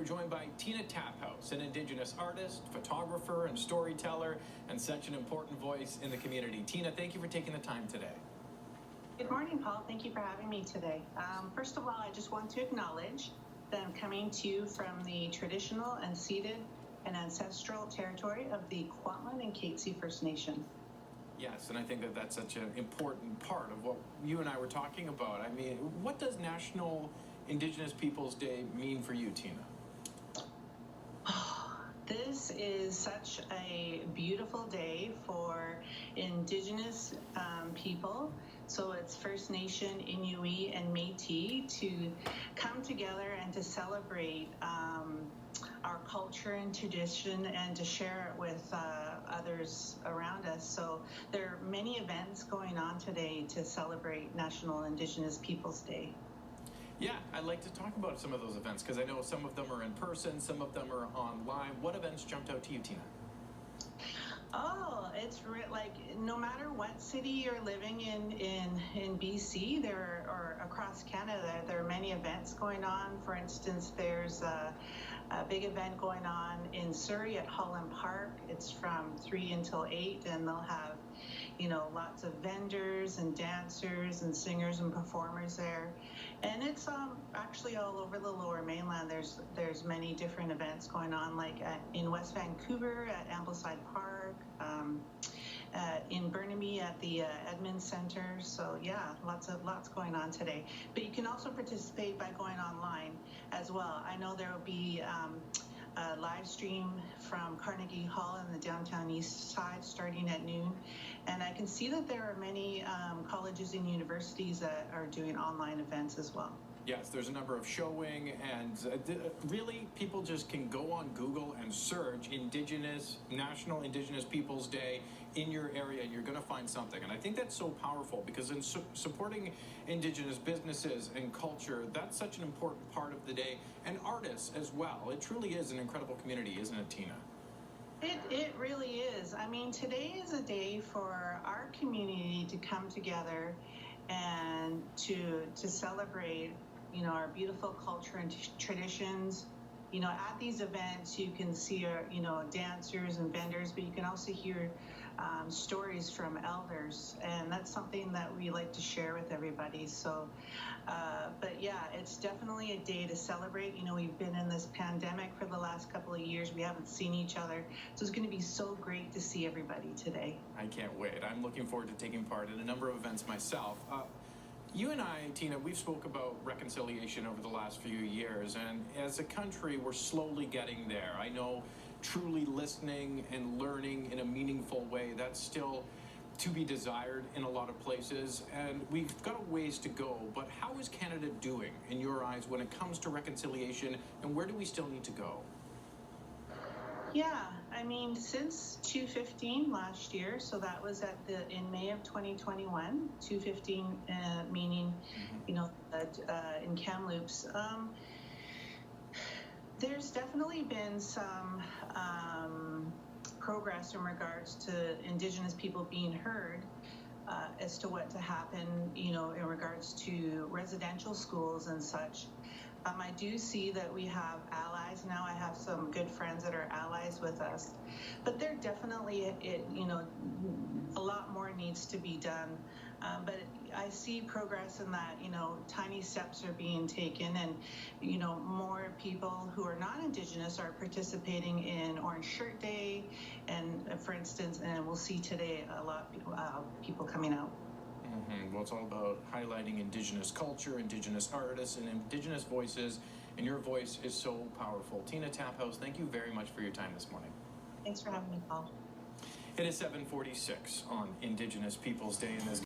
are joined by Tina Taphouse, an Indigenous artist, photographer, and storyteller, and such an important voice in the community. Tina, thank you for taking the time today. Good morning, Paul. Thank you for having me today. First of all, I just want to acknowledge that I'm coming to you from the traditional and ceded and ancestral territory of the Kwantlen and Katzie First Nation. Yes, and I think that that's such an important part of what you and I were talking about. I mean, what does National Indigenous Peoples Day mean for you, Tina? This is such a beautiful day for Indigenous people. So it's First Nation, Inuit, and Métis to come together and to celebrate our culture and tradition and to share it with others around us. So there are many events going on today to celebrate National Indigenous Peoples Day. Yeah, I'd like to talk about some of those events because I know some of them are in person, some of them are online. What events jumped out to you, Tina? Oh, it's like no matter what city you're living in BC, there or across Canada, there are many events going on. For instance, there's a big event going on in Surrey at Holland Park. It's from 3 until 8, and they'll have, lots of vendors and dancers and singers and performers there. And it's actually all over the Lower Mainland. There's many different events going on, like in West Vancouver at Ambleside Park, in Burnaby at the Edmund Center. So yeah, lots going on today. But you can also participate by going online as well. I know there will be a live stream from Carnegie Hall in the downtown east side starting at noon. And I can see that there are many colleges and universities that are doing online events as well. Yes, there's a number of showing, and really people just can go on Google and search National Indigenous Peoples Day in your area, and you're going to find something. And I think that's so powerful because in supporting Indigenous businesses and culture, that's such an important part of the day, and artists as well. It truly is an incredible community, isn't it, Tina? It really is. I mean, today is a day for our community to come together and to celebrate, our beautiful culture and traditions. At these events, you can see, dancers and vendors, but you can also hear stories from elders, and that's something that we like to share with everybody. So, but yeah, it's definitely a day to celebrate. We've been in this pandemic for the last couple of years. We haven't seen each other, so it's going to be so great to see everybody today. I can't wait. I'm looking forward to taking part in a number of events myself. You and I, Tina, we've spoke about reconciliation over the last few years, and as a country, we're slowly getting there. I know truly listening and learning in a meaningful way, that's still to be desired in a lot of places, and we've got a ways to go. But how is Canada doing, in your eyes, when it comes to reconciliation, and where do we still need to go? Yeah, I mean, since 215 last year, so that was in May of 2021, 215 meaning, in Kamloops, there's definitely been some progress in regards to Indigenous people being heard as to what to happen, in regards to residential schools and such. I do see that we have allies now. I have some good friends that are allies with us, but there definitely, a lot more needs to be done. But I see progress in that, tiny steps are being taken, and, more people who are not Indigenous are participating in Orange Shirt Day. And for instance, and we'll see today a lot of people coming out. Well, it's all about highlighting Indigenous culture, Indigenous artists, and Indigenous voices, and your voice is so powerful. Tina Taphouse, thank you very much for your time this morning. Thanks for having me, Paul. It is 7:46 on Indigenous Peoples Day, and this